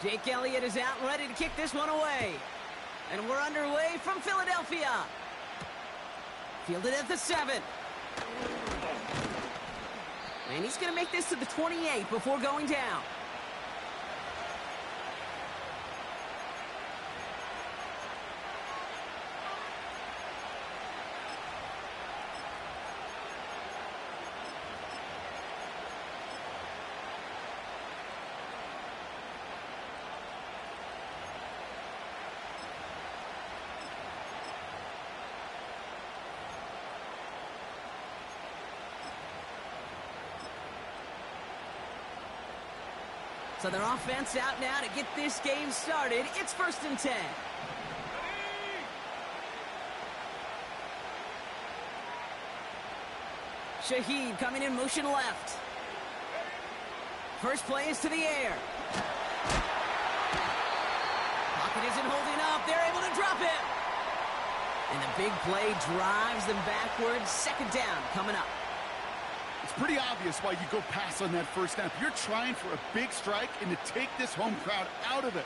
Jake Elliott is out and ready to kick this one away. And we're underway from Philadelphia. Fielded at the 7. And he's going to make this to the 28 before going down. So their offense out now to get this game started. It's 1st and 10. Shaheed coming in motion left. First play is to the air. Pocket isn't holding up. They're able to drop it. And the big play drives them backwards. 2nd down coming up. It's pretty obvious why you go pass on that first snap. You're trying for a big strike and to take this home crowd out of it.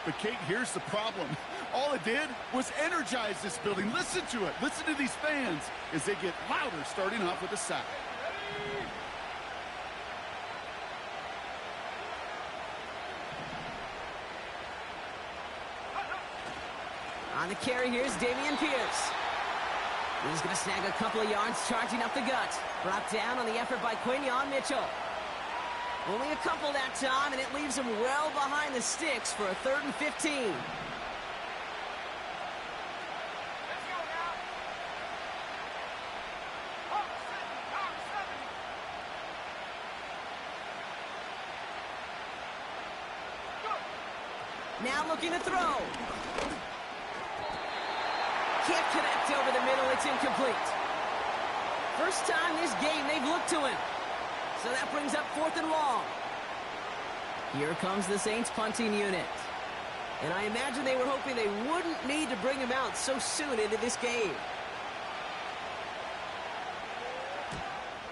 But, Kate, here's the problem. All it did was energize this building. Listen to it. Listen to these fans as they get louder starting off with a sack. On the carry, here's Dameon Pierce. He's going to snag a couple of yards charging up the gut. Brought down on the effort by Quinyon Mitchell. Only a couple that time, and it leaves him well behind the sticks for a 3rd and 15. Now looking to throw. Can't connect over the middle. It's incomplete. First time this game they've looked to him. So that brings up 4th and long. Here comes the Saints punting unit. And I imagine they were hoping they wouldn't need to bring him out so soon into this game.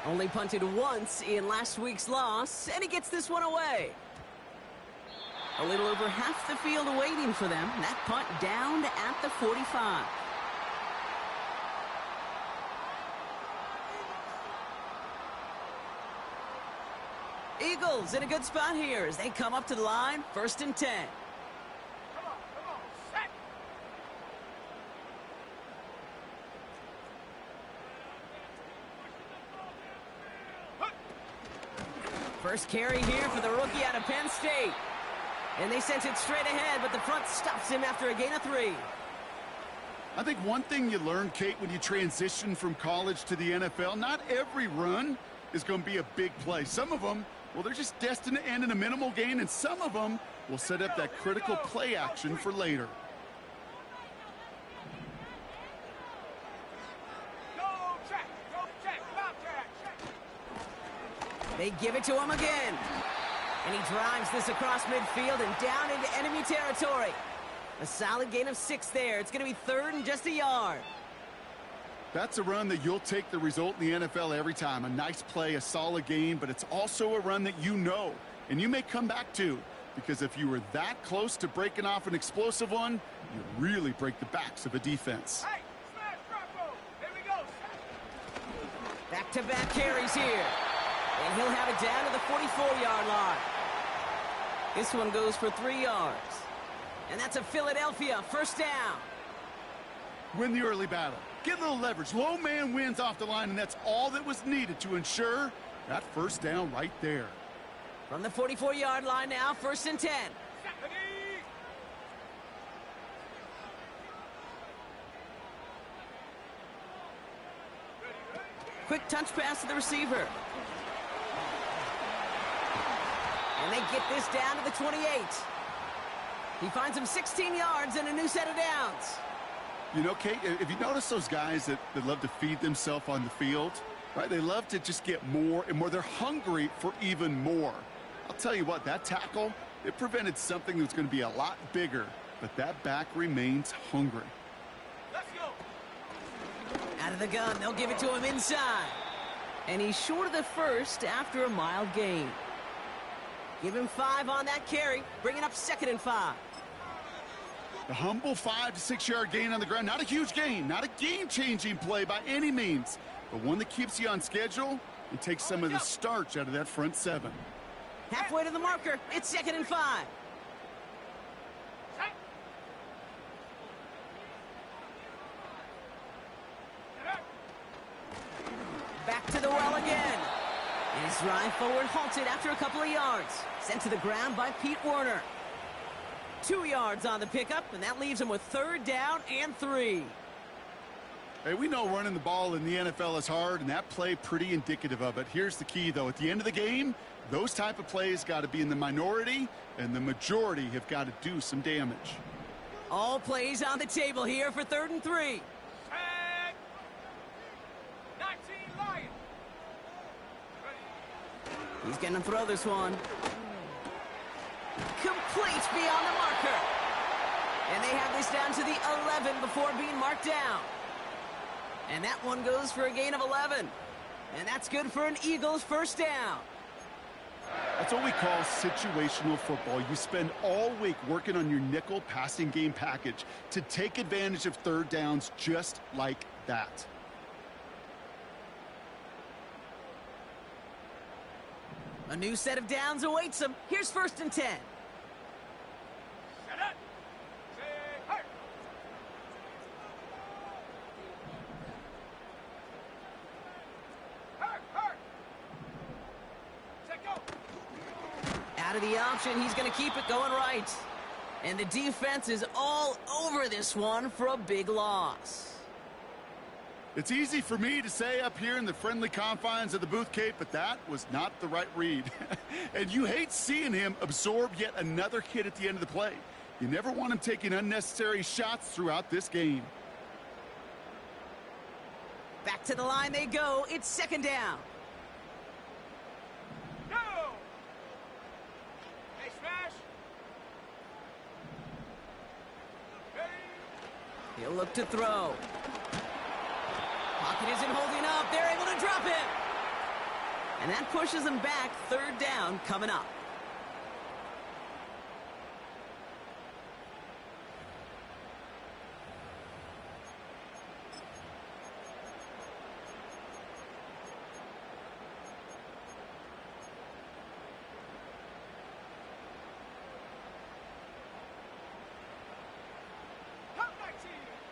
Only punted once in last week's loss, and he gets this one away. A little over half the field waiting for them. That punt down at the 45. Eagles in a good spot here as they come up to the line. 1st and 10. Come on, set. First carry here for the rookie out of Penn State. And they sent it straight ahead, but the front stops him after a gain of 3. I think one thing you learn, Kate, when you transition from college to the NFL, not every run is going to be a big play. Some of them, well, they're just destined to end in a minimal gain, and some of them will set up that critical play action for later. They give it to him again. And he drives this across midfield and down into enemy territory. A solid gain of 6 there. It's going to be 3rd and just a yard. That's a run that you'll take the result in the NFL every time. A nice play, a solid gain, but it's also a run that you know, and you may come back to, because if you were that close to breaking off an explosive one, you really break the backs of a defense. Hey, smash, Bronco. Here we go. Back-to-back carries here. And he'll have it down to the 44-yard line. This one goes for 3 yards. And that's a Philadelphia 1st down. Win the early battle. Get a little leverage. Low man wins off the line, and that's all that was needed to ensure that 1st down right there. From the 44-yard line now, 1st and 10. Quick touch pass to the receiver. And they get this down to the 28. He finds him 16 yards and a new set of downs. You know, Kate, if you notice those guys that love to feed themselves on the field, right? They love to just get more and more. They're hungry for even more. I'll tell you what, that tackle, it prevented something that's going to be a lot bigger, but that back remains hungry. Let's go. Out of the gun, they'll give it to him inside. And he's short of the 1st after a mild gain. Give him 5 on that carry, bringing up 2nd and 5. A humble 5 to 6 yard gain on the ground. Not a huge gain, not a game-changing play by any means, but one that keeps you on schedule and takes some of the starch out of that front 7. Halfway to the marker, it's 2nd and 5. Back to the well again. And his drive forward halted after a couple of yards. Sent to the ground by Pete Werner. 2 yards on the pickup, and that leaves him with 3rd down and 3. Hey, we know running the ball in the NFL is hard, and that play pretty indicative of it. Here's the key, though. At the end of the game, those type of plays got to be in the minority, and the majority have got to do some damage. All plays on the table here for 3rd and 3. 19 Lions. He's going to throw this one. Complete beyond the marker. And they have this down to the 11 before being marked down. And that one goes for a gain of 11. And that's good for an Eagles 1st down. That's what we call situational football. You spend all week working on your nickel passing game package to take advantage of 3rd downs just like that. A new set of downs awaits him. Here's 1st and 10. Set up. Say hey. Hurt. Set go. Out of the option, he's going to keep it going right. And the defense is all over this one for a big loss. It's easy for me to say up here in the friendly confines of the Booth Cape, but that was not the right read. And you hate seeing him absorb yet another hit at the end of the play. You never want him taking unnecessary shots throughout this game. Back to the line they go. It's 2nd down. Go. Hey, smash. Ready. He'll look to throw. Pocket isn't holding up. They're able to drop it. And that pushes them back. 3rd down coming up.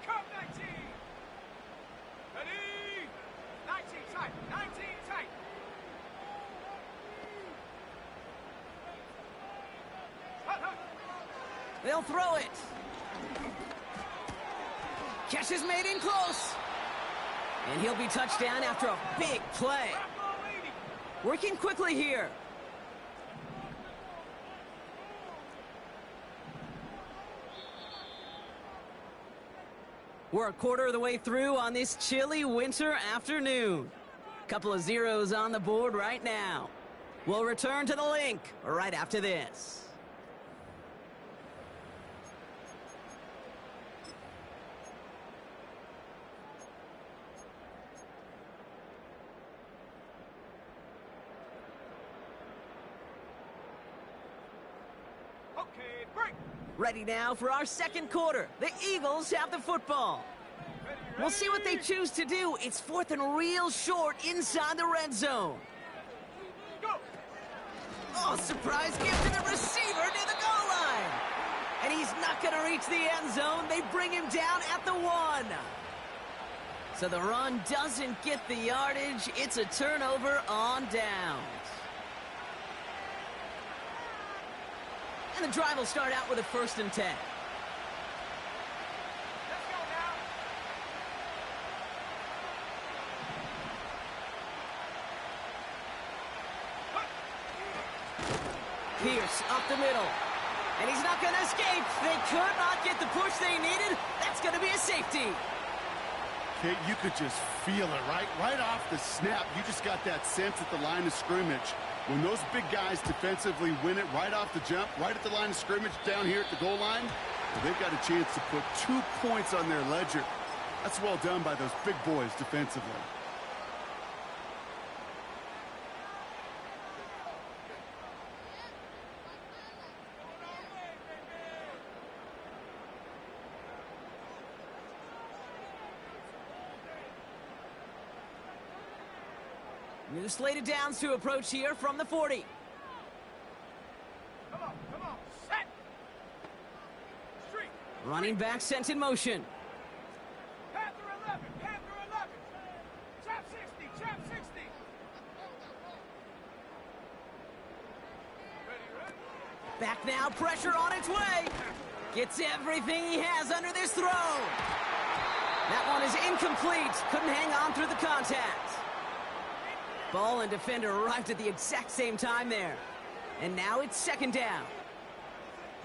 Come 19. Ready. 19 tight. 19 tight. They'll throw it. Catch is made in close. And he'll be touched down after a big play. Working quickly here. We're a quarter of the way through on this chilly winter afternoon. Couple of zeros on the board right now. We'll return to the link right after this. Okay, break. Ready now for our 2nd quarter. The Eagles have the football. We'll see what they choose to do. It's 4th and real short inside the red zone. Go. Oh, surprise gift to the receiver near the goal line. And he's not going to reach the end zone. They bring him down at the 1. So the run doesn't get the yardage. It's a turnover on downs. And the drive will start out with a 1st and 10. Let's go now. Pierce up the middle. And he's not going to escape. They could not get the push they needed. That's going to be a safety. Okay, you could just feel it, right off the snap. You just got that sense at the line of scrimmage. When those big guys defensively win it right off the jump, right at the line of scrimmage down here at the goal line, well, they've got a chance to put 2 points on their ledger. That's well done by those big boys defensively. New slated downs to approach here from the 40. Come on, set. Street. Running back sent in motion. Panther 11, Panther 11. Chap 60, chap 60. Ready. Back now, pressure on its way. Gets everything he has under this throw. That one is incomplete. Couldn't hang on through the contact. Ball and defender arrived at the exact same time there. And now it's second down.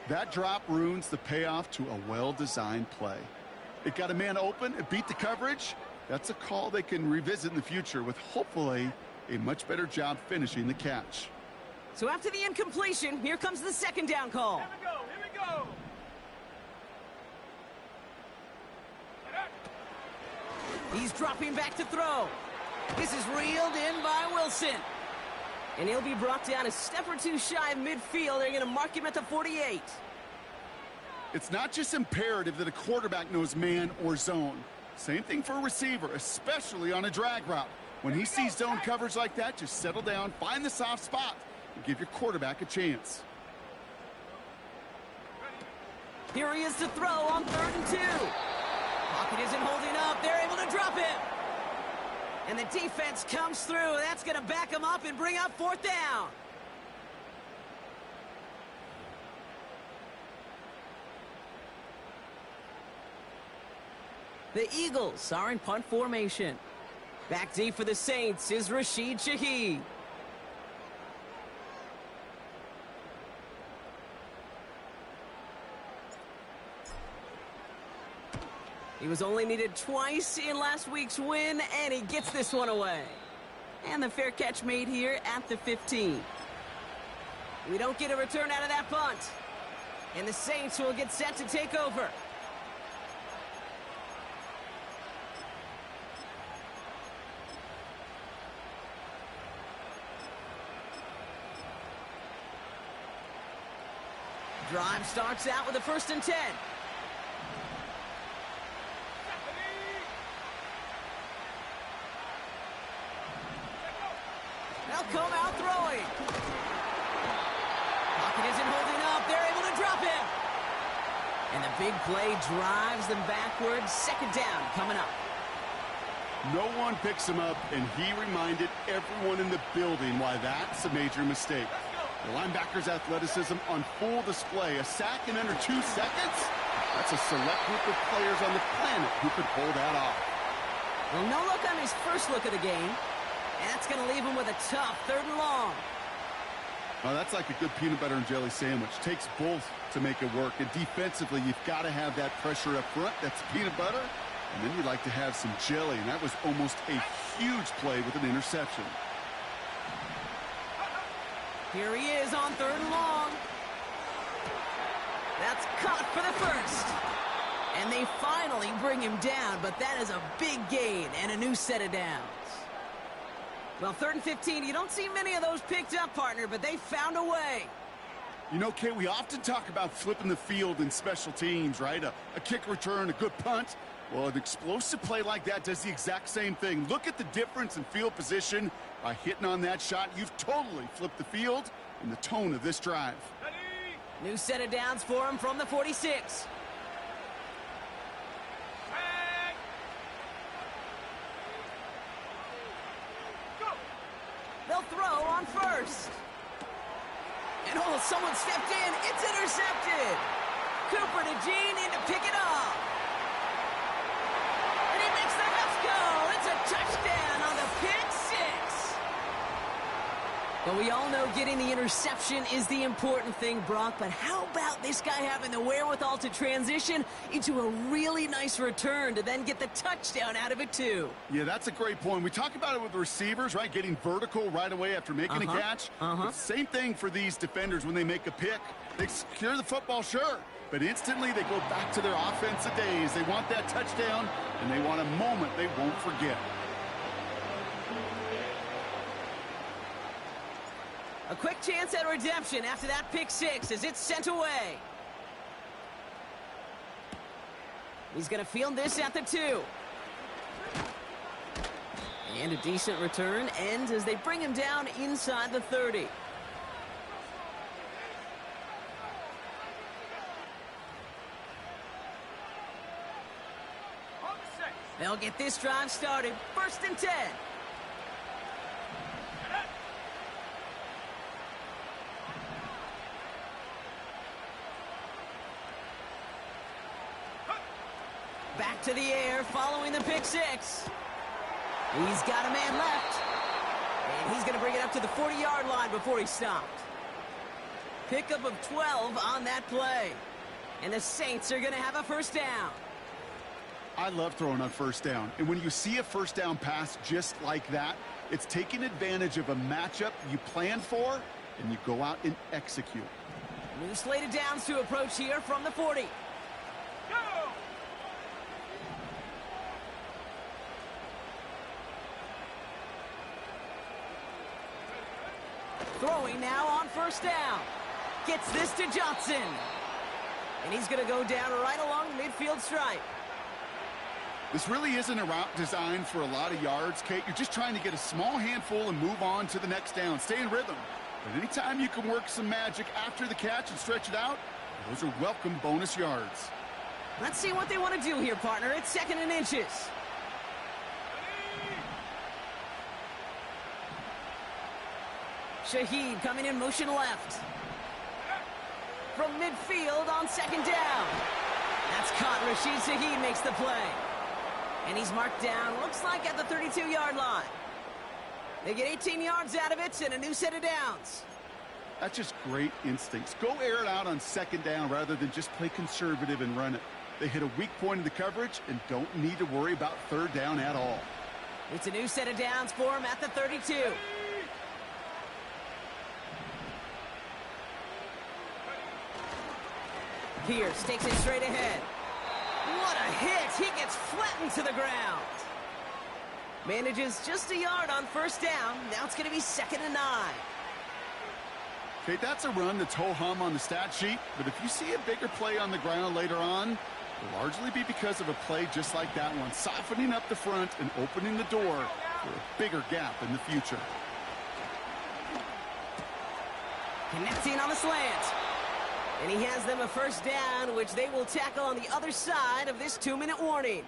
That drop ruins the payoff to a well-designed play. It got a man open, it beat the coverage. That's a call they can revisit in the future with hopefully a much better job finishing the catch. So after the incompletion, here comes the second down call. Here we go. He's dropping back to throw. This is reeled in by Wilson. And he'll be brought down a step or two shy of midfield. They're going to mark him at the 48. It's not just imperative that a quarterback knows man or zone. Same thing for a receiver, especially on a drag route. When he sees zone coverage like that, just settle down, find the soft spot, and give your quarterback a chance. Here he is to throw on 3rd and 2. Pocket isn't holding up. They're able to drop him. And the defense comes through. That's going to back him up and bring up 4th down. The Eagles are in punt formation. Back deep for the Saints is Rashid Shaheed. He was only needed twice in last week's win, and he gets this one away. And the fair catch made here at the 15. We don't get a return out of that punt. And the Saints will get set to take over. Drive starts out with a 1st and 10. They'll come out throwing. Pocket isn't holding up. They're able to drop him. And the big play drives them backwards. Second down coming up. No one picks him up, and he reminded everyone in the building why that's a major mistake. The linebacker's athleticism on full display. A sack in under 2 seconds? That's a select group of players on the planet who could pull that off. Well, no look on his first look of the game. And that's going to leave him with a tough 3rd and long. Well, that's like a good peanut butter and jelly sandwich. Takes both to make it work. And defensively, you've got to have that pressure up front. That's peanut butter. And then you'd like to have some jelly. And that was almost a huge play with an interception. Here he is on 3rd and long. That's caught for the 1st. And they finally bring him down, but that is a big gain and a new set of downs. Well, 3rd and 15, you don't see many of those picked up, partner, but they found a way. You know, Kay, we often talk about flipping the field in special teams, right? A kick return, a good punt. Well, an explosive play like that does the exact same thing. Look at the difference in field position. By hitting on that shot, you've totally flipped the field and the tone of this drive. New set of downs for him from the 46. They'll throw on 1st. And oh, someone stepped in. It's intercepted. Cooper to Jean in to pick it up. And he makes the Mets go. It's a touchdown on the pick 6. But we all know getting the interception is the important thing, Brock. But how about this guy having the wherewithal to transition into a really nice return to then get the touchdown out of it, too? Yeah, that's a great point. We talk about it with the receivers, right? Getting vertical right away after making a catch. Same thing for these defenders when they make a pick. They secure the football, sure. But instantly they go back to their offensive days. They want that touchdown, and they want a moment they won't forget. A quick chance at redemption after that pick 6 as it's sent away. He's going to field this at the 2. And a decent return ends as they bring him down inside the 30. They'll get this drive started. 1st and 10. Back to the air following the pick 6. He's got a man left. And he's going to bring it up to the 40-yard line before he's stopped. Pickup of 12 on that play. And the Saints are going to have a 1st down. I love throwing on 1st down. And when you see a 1st down pass just like that, it's taking advantage of a matchup you planned for, and you go out and execute. New slated downs to approach here from the 40. Go! Throwing now on 1st down. Gets this to Johnson. And he's going to go down right along the midfield stripe. This really isn't a route designed for a lot of yards, Kate. You're just trying to get a small handful and move on to the next down. Stay in rhythm. But anytime you can work some magic after the catch and stretch it out, those are welcome bonus yards. Let's see what they want to do here, partner. It's 2nd and inches. Shaheed coming in motion left. From midfield on 2nd down. That's caught. Rashid Shaheed makes the play. And he's marked down, looks like at the 32-yard line. They get 18 yards out of it and a new set of downs. That's just great instincts. Go air it out on 2nd down rather than just play conservative and run it. They hit a weak point in the coverage and don't need to worry about 3rd down at all. It's a new set of downs for him at the 32. Pierce takes it straight ahead. What a hit! He gets flattened to the ground. Manages just a yard on 1st down. Now it's going to be 2nd and 9. Okay, that's a run that's ho-hum on the stat sheet, but if you see a bigger play on the ground later on, it'll largely be because of a play just like that one, softening up the front and opening the door for a bigger gap in the future. Connecting on the slant. And he has them a 1st down, which they will tackle on the other side of this 2-minute warning.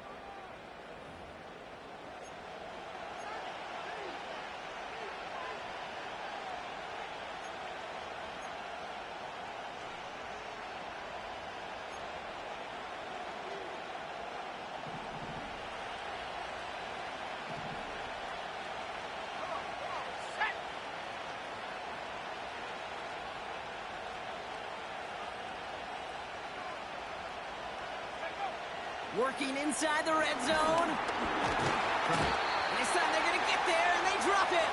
Working inside the red zone. And this time they're going to get there, and they drop it.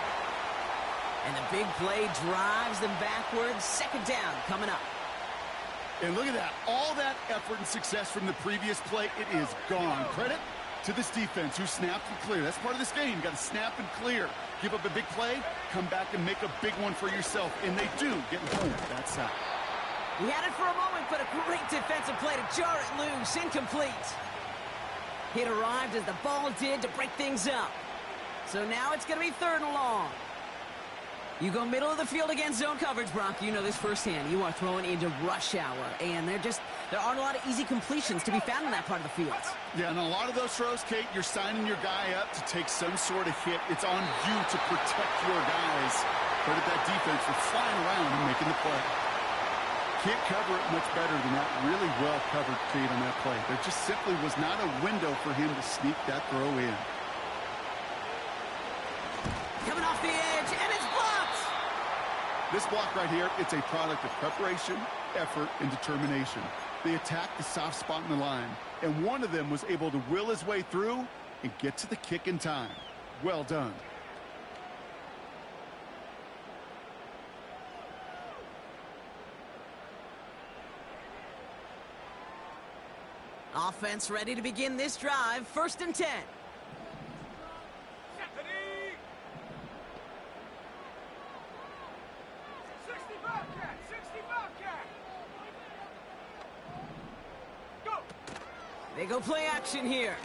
And the big play drives them backwards. 2nd down coming up. And look at that. All that effort and success from the previous play, it is gone. Credit to this defense who snapped and cleared. That's part of this game. You got to snap and clear. Give up a big play, come back and make a big one for yourself. And they do, getting home that side. He had it for a moment, but a great defensive play to jar it loose. Incomplete. Hit arrived as the ball did to break things up. So now it's going to be 3rd and long. You go middle of the field against zone coverage, Brock. You know this firsthand. You are throwing into rush hour, and there aren't a lot of easy completions to be found in that part of the field. Yeah, and a lot of those throws, Kate, you're signing your guy up to take some sort of hit. It's on you to protect your guys. Credit that defense for flying around and making the play. Can't cover it much better than that really well-covered Kate on that play. There just simply was not a window for him to sneak that throw in. Coming off the edge, and it's blocked! This block right here, it's a product of preparation, effort, and determination. They attacked the soft spot in the line, and one of them was able to will his way through and get to the kick in time. Well done. Offense ready to begin this drive. 1st and 10. Stephanie! 60 Bobcat! 60 Bobcat! Go! They go play action here.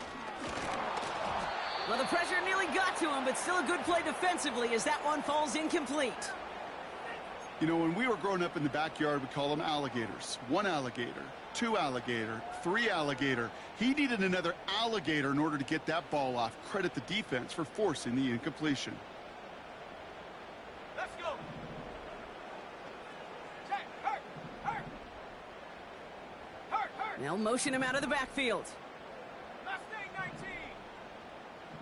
Well, the pressure nearly got to him, but still a good play defensively as that one falls incomplete. You know, when we were growing up in the backyard, we call them alligators. 1 alligator, 2 alligator, 3 alligator. He needed another alligator in order to get that ball off. Credit the defense for forcing the incompletion. Let's go. Check. Hurt. They'll motion him out of the backfield. Last thing, 19.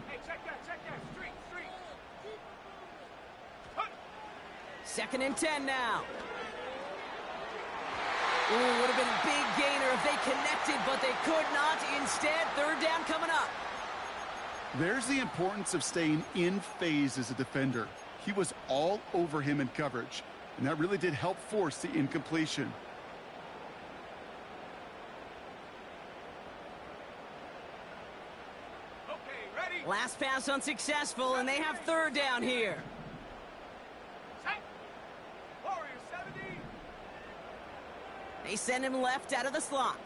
Hey, check that. Street. Hut. 2nd and 10 now. Ooh, would have been a big gainer if they connected, but they could not. Instead, 3rd down coming up. There's the importance of staying in phase as a defender. He was all over him in coverage, and that really did help force the incompletion. Okay, ready? Last pass unsuccessful, and they have 3rd down here. Check. Warrior 70. They send him left out of the slot.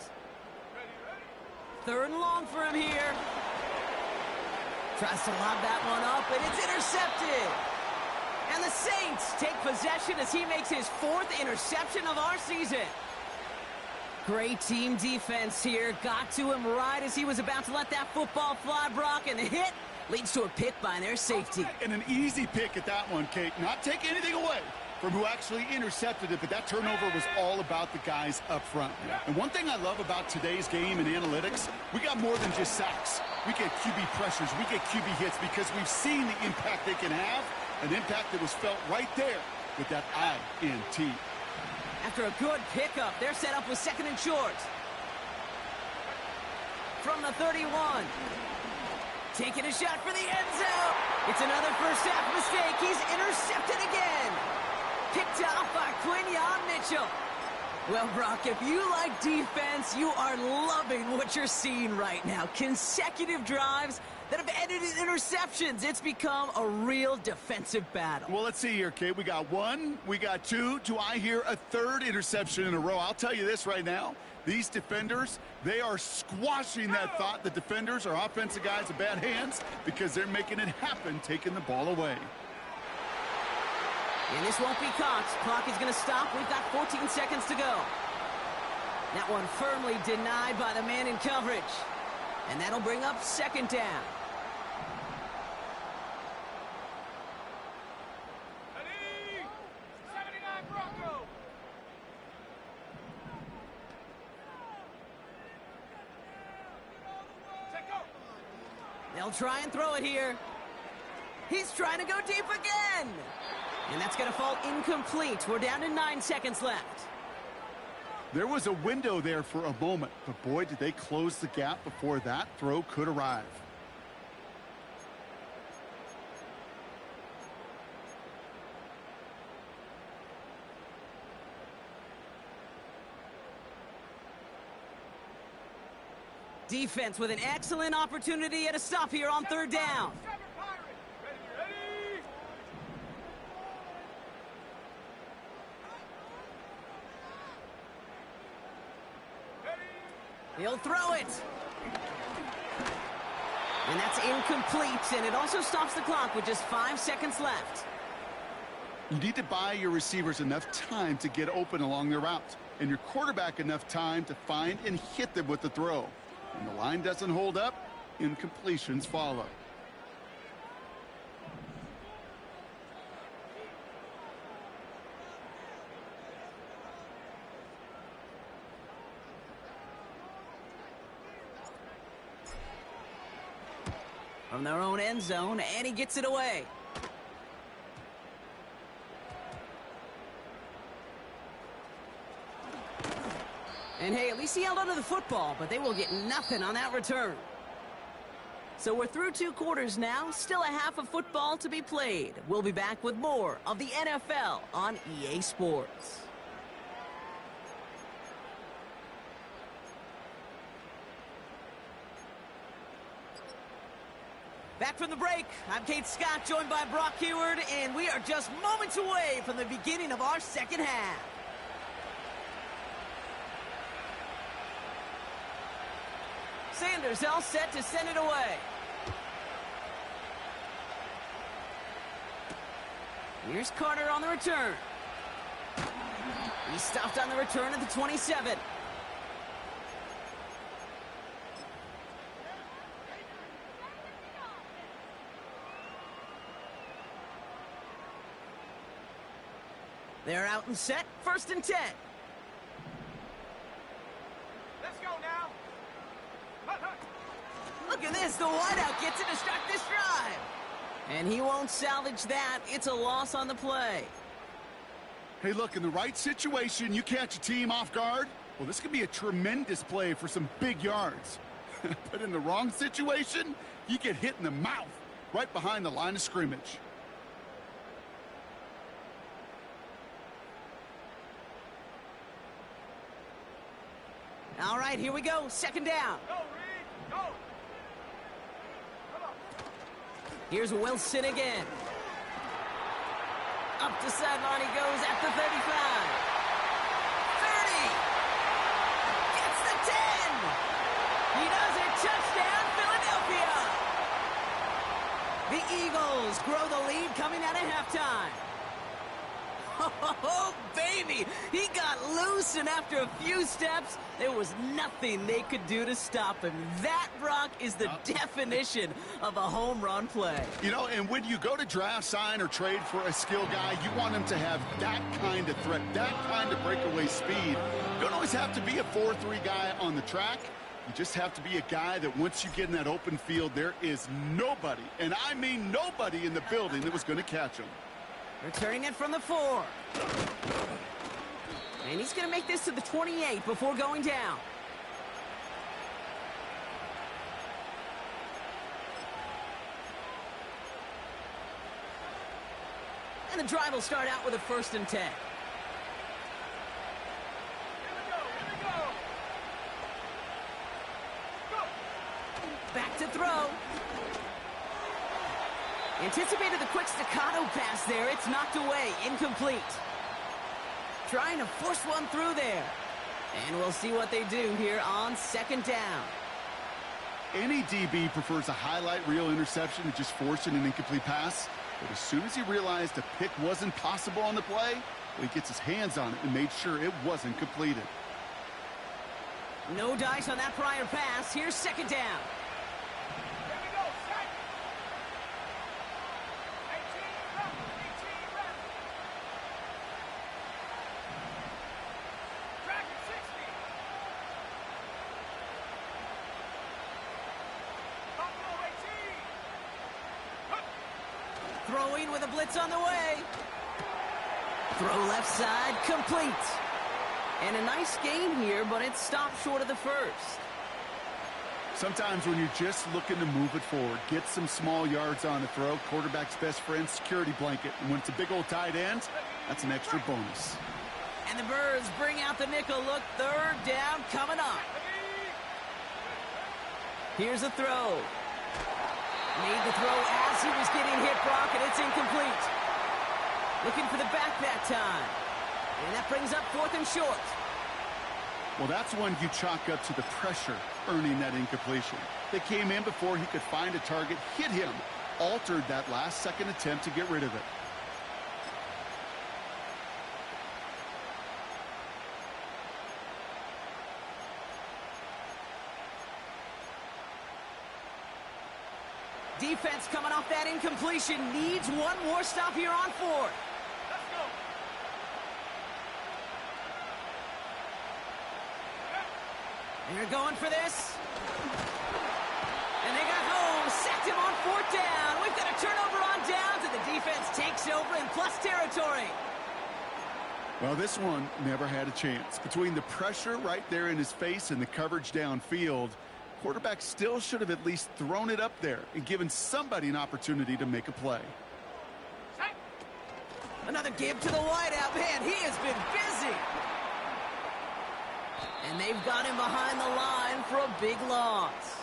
Ready. 3rd and long for him here. Tries to lob that one up, and it's intercepted. And the Saints take possession as he makes his 4th interception of our season. Great team defense here. Got to him right as he was about to let that football fly, Brock, and the hit leads to a pick by their safety. And an easy pick at that one, Kate. Not take anything away from who actually intercepted it, but that turnover was all about the guys up front. And one thing I love about today's game and analytics, we got more than just sacks. We get QB pressures, we get QB hits because we've seen the impact they can have, an impact that was felt right there with that INT. After a good pickup, they're set up with 2nd and short. From the 31. Taking a shot for the end zone. It's another first half mistake. He's intercepted again. Picked off by Quinyon Mitchell. Well, Brock, if you like defense, you are loving what you're seeing right now. Consecutive drives that have ended in interceptions. It's become a real defensive battle. Well, let's see here, Kate. We got 1, we got 2. Do I hear a 3rd interception in a row? I'll tell you this right now. These defenders, they are squashing that thought. The defenders are offensive guys with bad hands because they're making it happen, taking the ball away. And this won't be caught. Clock is going to stop. We've got 14 seconds to go. That one firmly denied by the man in coverage. And that'll bring up 2nd down. Ready. 79 Bronco. Check go. They'll try and throw it here. He's trying to go deep again. And that's going to fall incomplete. We're down to 9 seconds left. There was a window there for a moment, but boy, did they close the gap before that throw could arrive. Defense with an excellent opportunity at a stop here on 3rd down. He'll throw it. And that's incomplete, and it also stops the clock with just 5 seconds left. You need to buy your receivers enough time to get open along their route, and your quarterback enough time to find and hit them with the throw. When the line doesn't hold up, incompletions follow. From their own end zone, and he gets it away. And hey, at least he held onto the football, but they will get nothing on that return. So we're through 2 quarters now, still a half of football to be played. We'll be back with more of the NFL on EA Sports. Back from the break, I'm Kate Scott, joined by Brock Heward, and we are just moments away from the beginning of our 2nd half. Sanders all set to send it away. Here's Carter on the return. He stopped on the return at the 27. They're out and set. 1st and 10. Let's go now. Look at this. The wideout gets it to start this drive. And he won't salvage that. It's a loss on the play. Hey, look, in the right situation, you catch a team off guard. Well, this could be a tremendous play for some big yards. But in the wrong situation, you get hit in the mouth right behind the line of scrimmage. All right, here we go. 2nd down. Go, Reed. Go. Come on. Here's Wilson again. Up the sideline he goes at the 35. 30. Gets the 10. He does it. Touchdown, Philadelphia. The Eagles grow the lead coming out of halftime. Oh, baby! He got loose, and after a few steps, there was nothing they could do to stop him. That, Brock, is the definition of a home run play. You know, and when you go to draft, sign, or trade for a skill guy, you want him to have that kind of threat, that kind of breakaway speed. You don't always have to be a 4-3 guy on the track. You just have to be a guy that once you get in that open field, there is nobody, and I mean nobody in the building that was going to catch him. Returning it from the 4. And he's going to make this to the 28 before going down. And the drive will start out with a 1st and 10. Here we go. Go. Back to throw. Anticipated the quick staccato pass there. It's knocked away. Incomplete. Trying to force one through there. And we'll see what they do here on 2nd down. Any DB prefers a highlight reel interception to just forcing an incomplete pass. But as soon as he realized a pick wasn't possible on the play, well, he gets his hands on it and made sure it wasn't completed. No dice on that prior pass. Here's 2nd down. Here we go. Set. 18 left. 18 left. Track at 60. Buffalo 18. Throwing with a blitz on the way. Throw left side, complete. And a nice gain here, but it stopped short of the 1st. Sometimes when you're just looking to move it forward, get some small yards on the throw, quarterback's best friend, security blanket. And when it's a big old tight end, that's an extra bonus. And the Birds bring out the nickel look. 3rd down coming up. Here's a throw. Made the throw as he was getting hit, Brock, and it's incomplete. Looking for the back that time. And that brings up 4th and short. Well, that's when you chalk up to the pressure earning that incompletion. They came in before he could find a target, hit him, altered that last-second attempt to get rid of it. Defense coming off that incompletion needs one more stop here on 4th. Let's go. They're going for this. And they got home. Sacked him on 4th down. We've got a turnover on downs, and the defense takes over in plus territory. Well, this one never had a chance. Between the pressure right there in his face and the coverage downfield, quarterback still should have at least thrown it up there and given somebody an opportunity to make a play. Set. Another give to the wideout. Man, he has been busy. And they've got him behind the line for a big loss.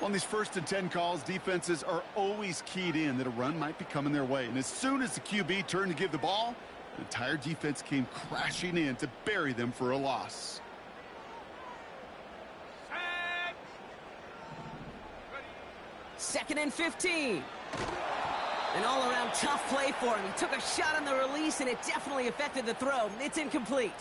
On these 1st and 10 calls, defenses are always keyed in that a run might be coming their way. And as soon as the QB turned to give the ball, the entire defense came crashing in to bury them for a loss. Set. Ready. 2nd and 15. An all-around tough play for him. He took a shot on the release, and it definitely affected the throw. It's incomplete.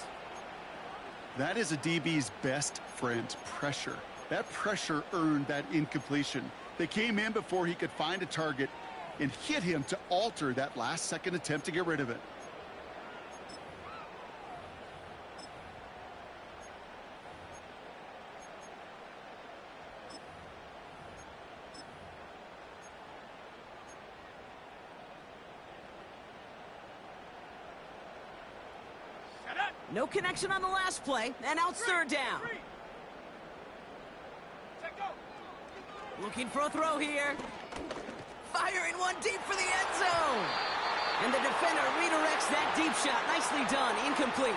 That is a DB's best friend, pressure. That pressure earned that incompletion. They came in before he could find a target and hit him to alter that last-second attempt to get rid of it. No connection on the last play, and now it's third down. Looking for a throw here. Firing one deep for the end zone. And the defender redirects that deep shot. Nicely done. Incomplete.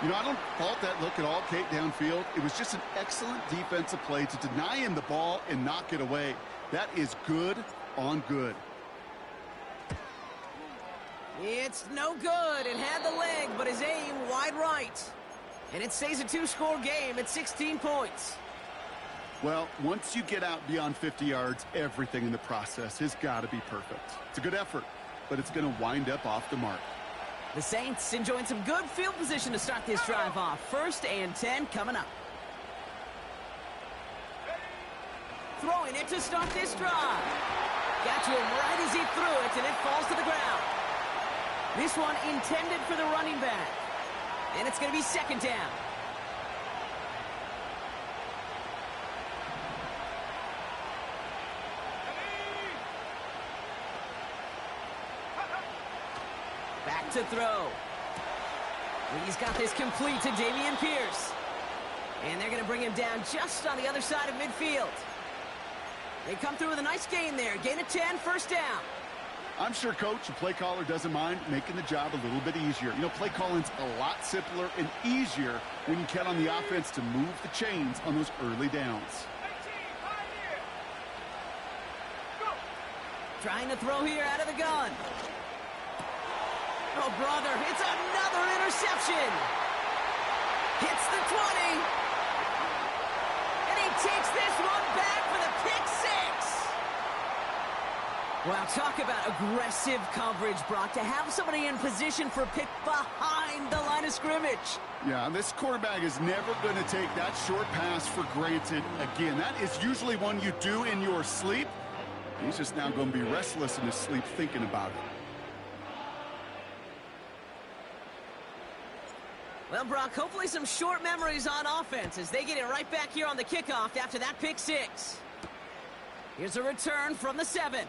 You know, I don't fault that look at all, Kate, downfield. It was just an excellent defensive play to deny him the ball and knock it away. That is good on good. It's no good. It had the leg, but his aim wide right. And it stays a two-score game at 16 points. Well, once you get out beyond 50 yards, everything in the process has got to be perfect. It's a good effort, but it's going to wind up off the mark. The Saints enjoying some good field position to start this drive off. 1st and 10 coming up. Throwing it to start this drive. Got to him right as he threw it, and it falls to the ground. This one intended for the running back. And it's going to be 2nd down. Back to throw. He's got this complete to Dameon Pierce. And they're going to bring him down just on the other side of midfield. They come through with a nice gain there. Gain of 10, 1st down. I'm sure, Coach, the play caller doesn't mind making the job a little bit easier. You know, play calling's a lot simpler and easier when you count on the offense to move the chains on those early downs. Trying to throw here out of the gun. Oh, brother, it's another interception. Hits the 20. And he takes this one back for the pick 6. Wow, talk about aggressive coverage, Brock, to have somebody in position for pick behind the line of scrimmage. Yeah, this quarterback is never going to take that short pass for granted again. That is usually one you do in your sleep. He's just now going to be restless in his sleep thinking about it. Well, Brock, hopefully some short memories on offense as they get it right back here on the kickoff after that pick 6. Here's a return from the 7.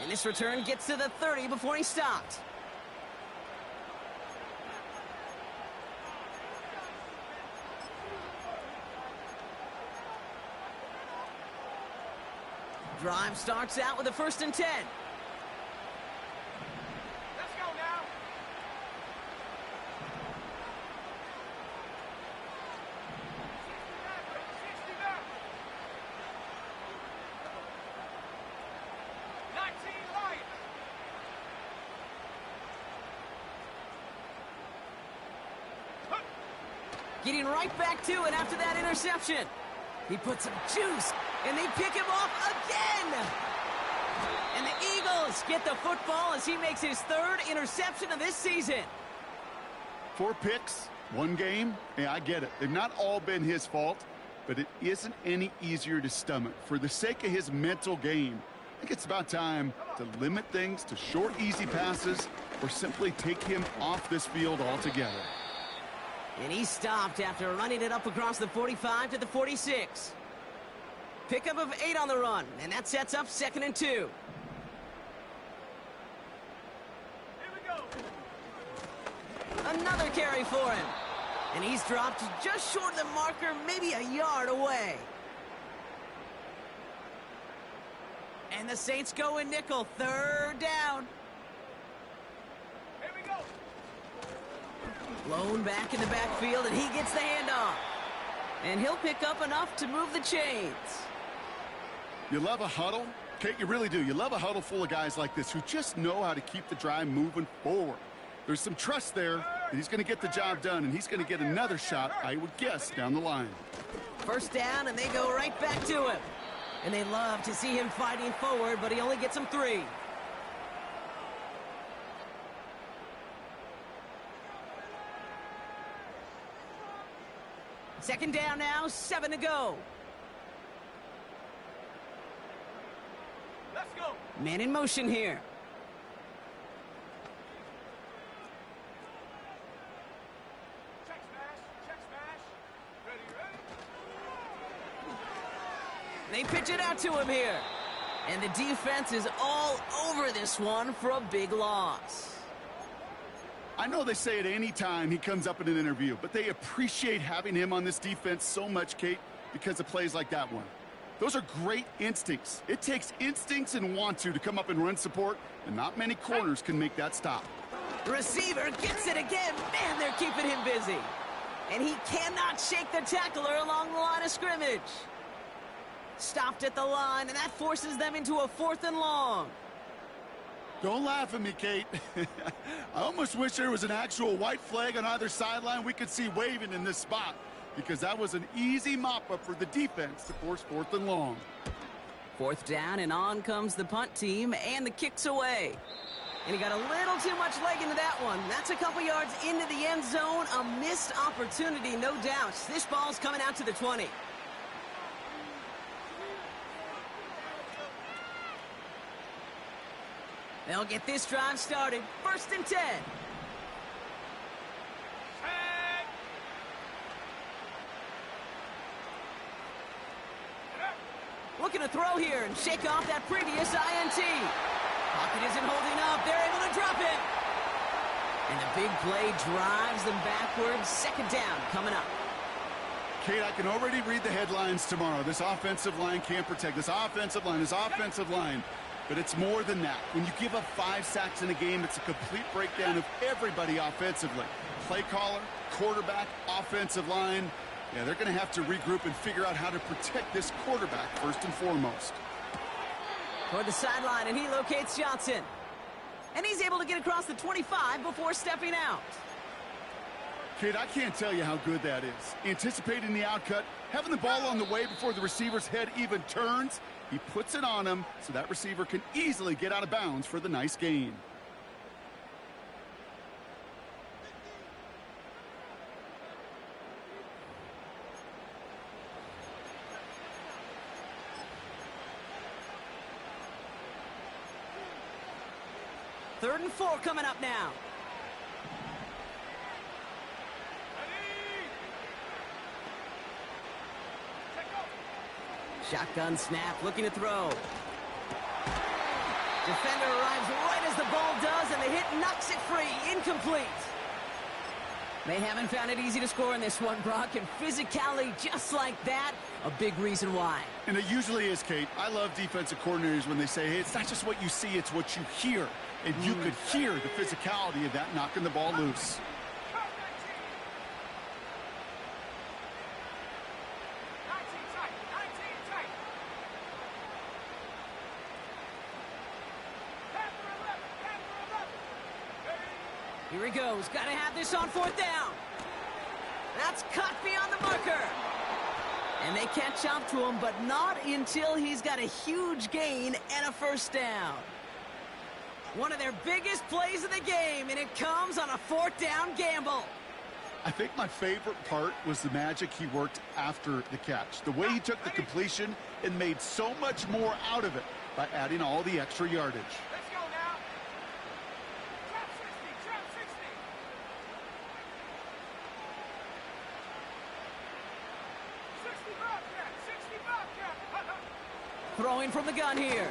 And this return gets to the 30 before he stopped. Drive starts out with a 1st and 10. Let's go now. Getting right back to it after that interception. He puts some juice, and they pick him off again. And the Eagles get the football as he makes his 3rd interception of this season. 4 picks, 1 game. Yeah, I get it. They've not all been his fault, but it isn't any easier to stomach. For the sake of his mental game, I think it's about time to limit things to short, easy passes or simply take him off this field altogether. And he stopped after running it up across the 45 to the 46. Pickup of 8 on the run, and that sets up 2nd and 2. Here we go. Another carry for him. And he's dropped just short of the marker, maybe a yard away. And the Saints go in nickel, 3rd down. Here we go. Blown back in the backfield, and he gets the handoff. And he'll pick up enough to move the chains. You love a huddle? Kate, you really do. You love a huddle full of guys like this who just know how to keep the drive moving forward. There's some trust there that he's going to get the job done, and he's going to get another shot, I would guess, down the line. 1st down, and they go right back to him. And they love to see him fighting forward, but he only gets them 3. Second down now, 7 to go. Let's go. Man in motion here. Check smash. Check smash. Ready, ready. They pitch it out to him here. And the defense is all over this one for a big loss. I know they say it any time he comes up in an interview, but they appreciate having him on this defense so much, Kate, because of plays like that one. Those are great instincts. It takes instincts and want to come up and run support, and not many corners can make that stop. Receiver gets it again. Man, they're keeping him busy. And he cannot shake the tackler along the line of scrimmage. Stopped at the line, and that forces them into a 4th and long. Don't laugh at me, Kate. I almost wish there was an actual white flag on either sideline we could see waving in this spot, because that was an easy mop-up for the defense to force 4th and long. 4th down, and on comes the punt team, and the kick's away. And he got a little too much leg into that one. That's a couple yards into the end zone. A missed opportunity, no doubt. This ball's coming out to the 20. They'll get this drive started. 1st and 10. Looking to throw here and shake off that previous INT. Pocket isn't holding up. They're able to drop it. And the big play drives them backwards. 2nd down coming up. Kate, I can already read the headlines tomorrow. This offensive line can't protect. This offensive line. But it's more than that. When you give up 5 sacks in a game, it's a complete breakdown of everybody offensively. Play caller, quarterback, offensive line. Yeah, they're going to have to regroup and figure out how to protect this quarterback first and foremost. Toward the sideline, and he locates Johnson. And he's able to get across the 25 before stepping out. Kate, I can't tell you how good that is. Anticipating the outcut, having the ball on the way before the receiver's head even turns. He puts it on him so that receiver can easily get out of bounds for the nice gain. Third and 4 coming up now. Shotgun snap, looking to throw. Defender arrives right as the ball does, and the hit knocks it free. Incomplete. They haven't found it easy to score in this one, Brock, and physicality just like that, a big reason why. And it usually is, Kate. I love defensive coordinators when they say, hey, it's not just what you see, it's what you hear. And you could hear the physicality of that knocking the ball loose. Here he goes. Got to have this on 4th down. That's cut beyond the marker. And they catch up to him, but not until he's got a huge gain and a 1st down. One of their biggest plays of the game, and it comes on a 4th down gamble. I think my favorite part was the magic he worked after the catch. The way he took the completion and made so much more out of it by adding all the extra yardage. Let's go now. Trap 60, trap 60. 60 Bobcat. Throwing from the gun here.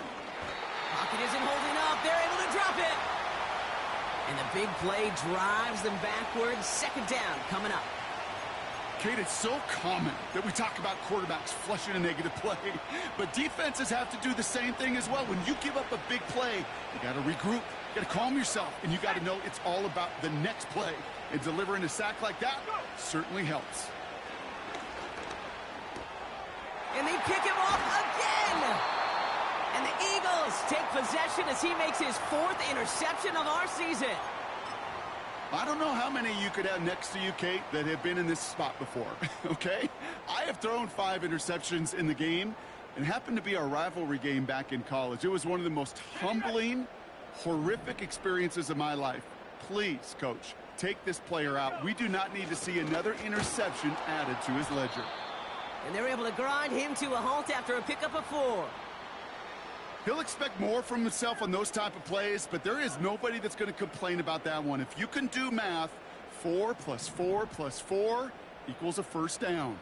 Pocket isn't holding up. They're able to drop it. And the big play drives them backwards. 2nd down coming up. Kate, it's so common that we talk about quarterbacks flushing a negative play, but defenses have to do the same thing as well. When you give up a big play, you got to regroup, you got to calm yourself, and you got to know it's all about the next play. And delivering a sack like that certainly helps. And they pick him off again. And the Eagles take possession as he makes his 4th interception of our season. I don't know how many you could have next to you, Kate, that have been in this spot before, okay? I have thrown 5 interceptions in the game, It happened to be our rivalry game back in college. It was one of the most humbling, horrific experiences of my life. Please, coach, take this player out. We do not need to see another interception added to his ledger. And they're able to grind him to a halt after a pickup of 4. He'll expect more from himself on those type of plays, but there is nobody that's going to complain about that one. If you can do math, 4 plus 4 plus 4 equals a first down.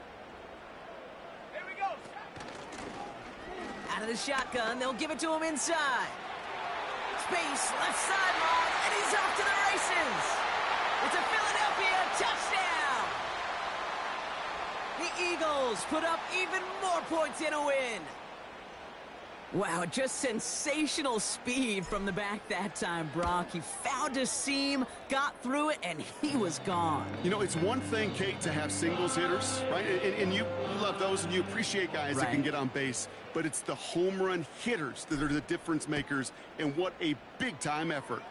Here we go. Out of the shotgun, they'll give it to him inside. Space, left sideline, and he's off to the races. It's a Philadelphia touchdown. The Eagles put up even more points in a win. Wow, just sensational speed from the back that time, Brock. He found a seam, got through it, and he was gone. You know, it's one thing, Kate, to have singles hitters, right? And you love those, and you appreciate guys that can get on base. But it's the home run hitters that are the difference makers, and what a big-time effort.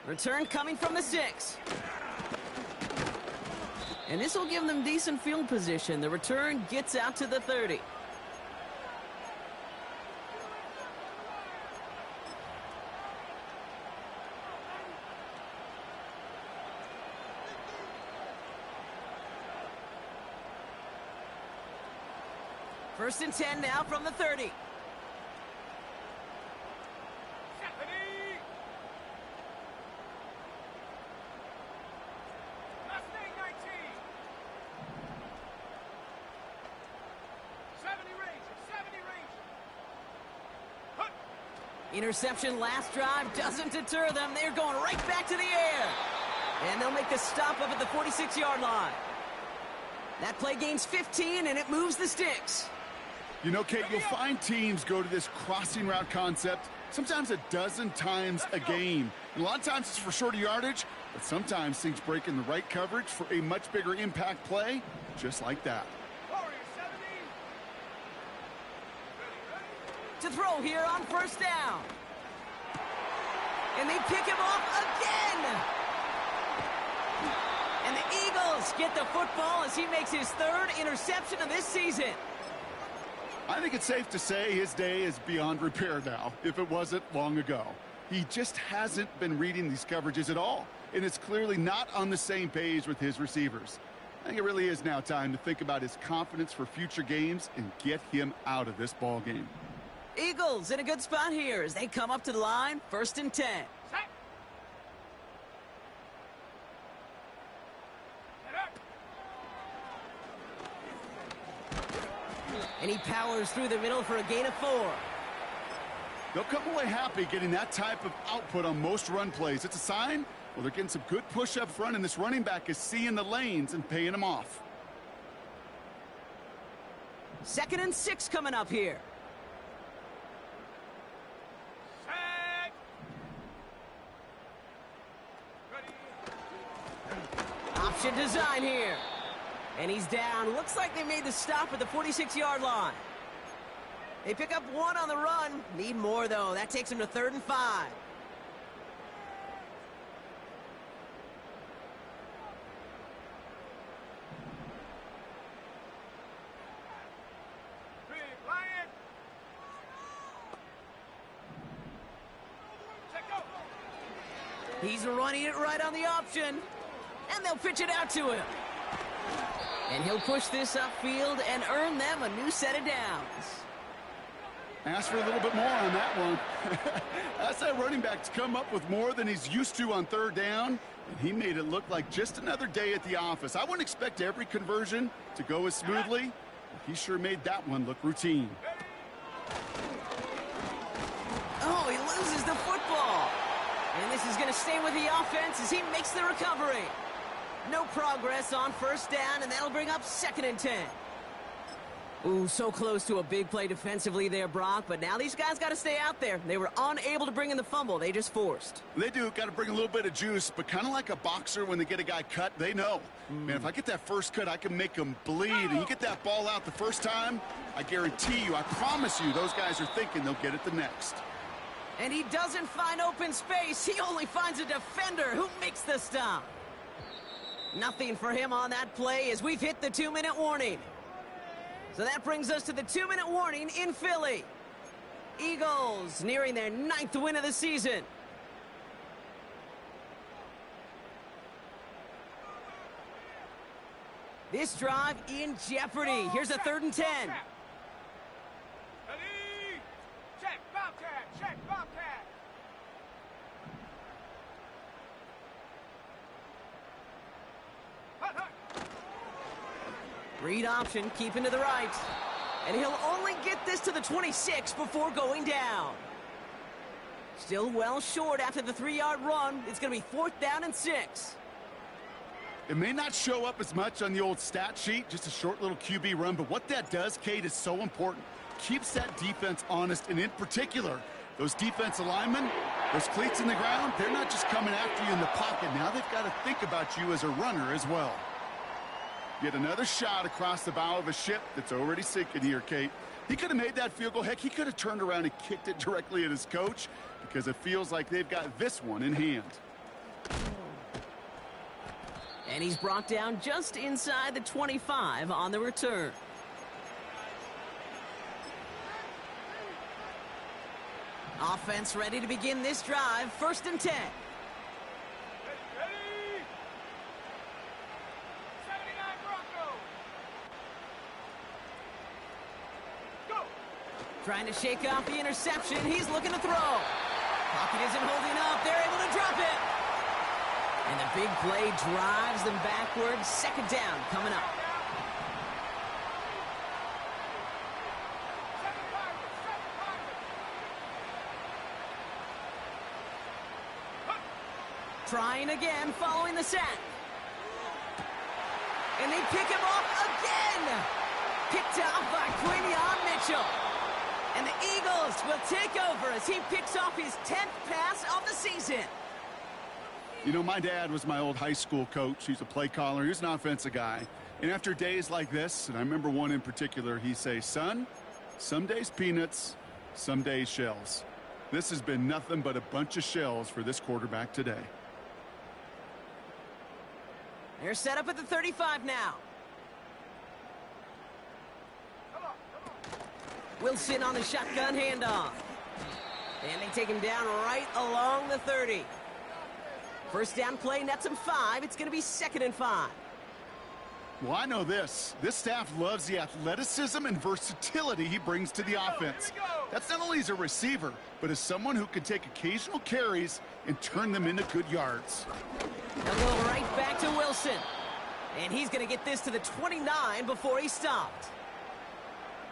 Return coming from the 6. And this will give them decent field position. The return gets out to the 30. First and 10 now from the 30. Mustang 19. 70 range. 70 range. Hook. Interception last drive doesn't deter them. They're going right back to the air. And they'll make the stop up at the 46-yard line. That play gains 15, and it moves the sticks. You know, Kate, you'll find teams go to this crossing route concept sometimes a dozen times a game. And a lot of times it's for shorter yardage, but sometimes things break in the right coverage for a much bigger impact play, just like that. Warrior 70. To throw here on first down. And they pick him off again. And the Eagles get the football as he makes his 3rd interception of this season. I think it's safe to say his day is beyond repair now, if it wasn't long ago. He just hasn't been reading these coverages at all, and it's clearly not on the same page with his receivers. I think it really is now time to think about his confidence for future games and get him out of this ball game. Eagles in a good spot here as they come up to the line, 1st and 10. Set. Get up. And he powers through the middle for a gain of 4. They'll come away happy getting that type of output on most run plays. It's a sign, well, they're getting some good push up front, and this running back is seeing the lanes and paying them off. 2nd and 6 coming up here. Set. Ready. Option design here. And he's down. Looks like they made the stop at the 46-yard line. They pick up 1 on the run. Need more, though. That takes him to 3rd and 5. Big Lion. Check go. He's running it right on the option. And they'll pitch it out to him. And he'll push this upfield and earn them a new set of downs. Ask for a little bit more on that one. That's that running back to come up with more than he's used to on 3rd down, and he made it look like just another day at the office. I wouldn't expect every conversion to go as smoothly, but he sure made that one look routine. Oh, he loses the football. And this is going to stay with the offense as he makes the recovery. No progress on 1st down, and that'll bring up 2nd and 10. Ooh, so close to a big play defensively there, Brock, but now these guys got to stay out there. They were unable to bring in the fumble. They just forced. They do. Got to bring a little bit of juice, but kind of like a boxer when they get a guy cut, they know. Man, if I get that first cut, I can make him bleed. And you get that ball out the first time, I guarantee you, I promise you, those guys are thinking they'll get it the next. And he doesn't find open space. He only finds a defender who makes the stop. Nothing for him on that play as we've hit the 2-minute warning. So that brings us to the 2-minute warning in Philly. Eagles nearing their 9th win of the season. This drive in jeopardy. Here's a 3rd and 10. Ready? Check, Bobcat, check, Bobcat. Hut, hut. Read option, keeping to the right. And he'll only get this to the 26 before going down. Still well short after the 3-yard run. It's going to be 4th down and 6. It may not show up as much on the old stat sheet, just a short little QB run, but what that does, Kate, is so important. Keeps that defense honest, and in particular, those defensive linemen, those cleats in the ground, they're not just coming after you in the pocket. Now they've got to think about you as a runner as well. Yet another shot across the bow of a ship that's already sinking here, Kate. He could have made that field goal. Heck, he could have turned around and kicked it directly at his coach because it feels like they've got this one in hand. And he's brought down just inside the 25 on the return. Offense ready to begin this drive. 1st and 10. Ready? 79 Broncos. Go. Trying to shake off the interception. He's looking to throw. Pocket isn't holding up. They're able to drop it. And the big play drives them backwards. 2nd down coming up. Trying again following the sack. And they pick him off again. Picked off by Quinion Mitchell. And the Eagles will take over as he picks off his 10th pass of the season. You know, my dad was my old high school coach. He's a play caller. He was an offensive guy. And after days like this, and I remember one in particular, he'd say, son, some days peanuts, some days shells. This has been nothing but a bunch of shells for this quarterback today. They're set up at the 35 now. Wilson on the shotgun handoff. And they take him down right along the 30. 1st down play nets him 5. It's going to be 2nd and 5. Well, I know this. This staff loves the athleticism and versatility he brings to the offense. That's not only as a receiver, but as someone who can take occasional carries and turn them into good yards. They'll go right back to Wilson. And he's going to get this to the 29 before he stopped.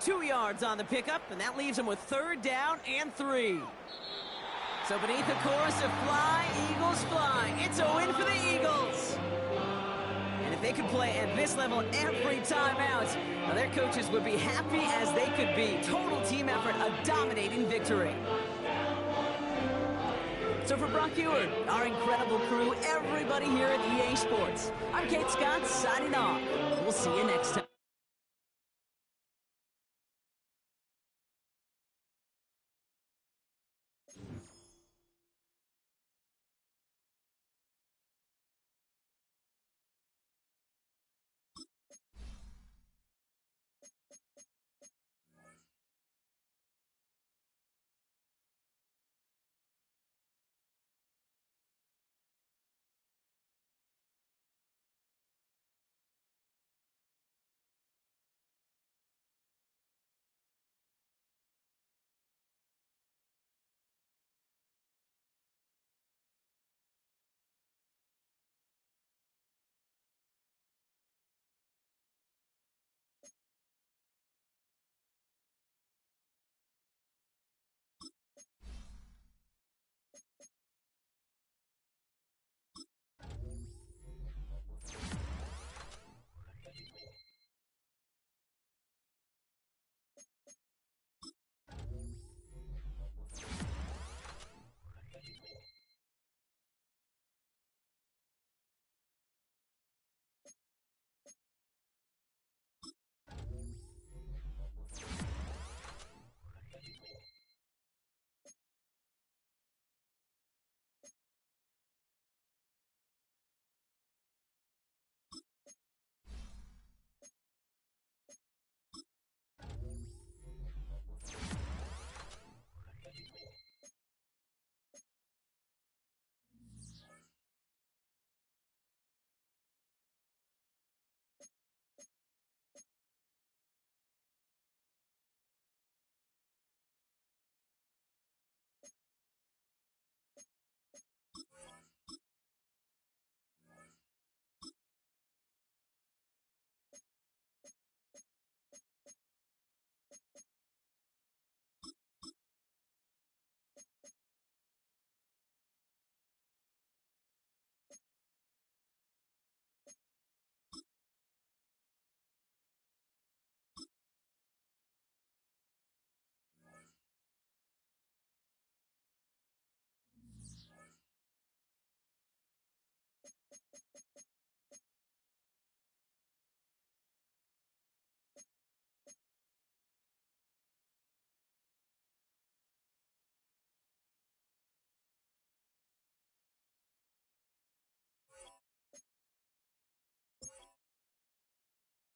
2 yards on the pickup, and that leaves him with 3rd down and 3. So beneath the chorus of Fly, Eagles Fly, it's a win for the Eagles. And if they could play at this level every time out, well, their coaches would be happy as they could be. Total team effort, a dominating victory. So for Brock Ewart, our incredible crew, everybody here at EA Sports, I'm Kate Scott signing off. We'll see you next time.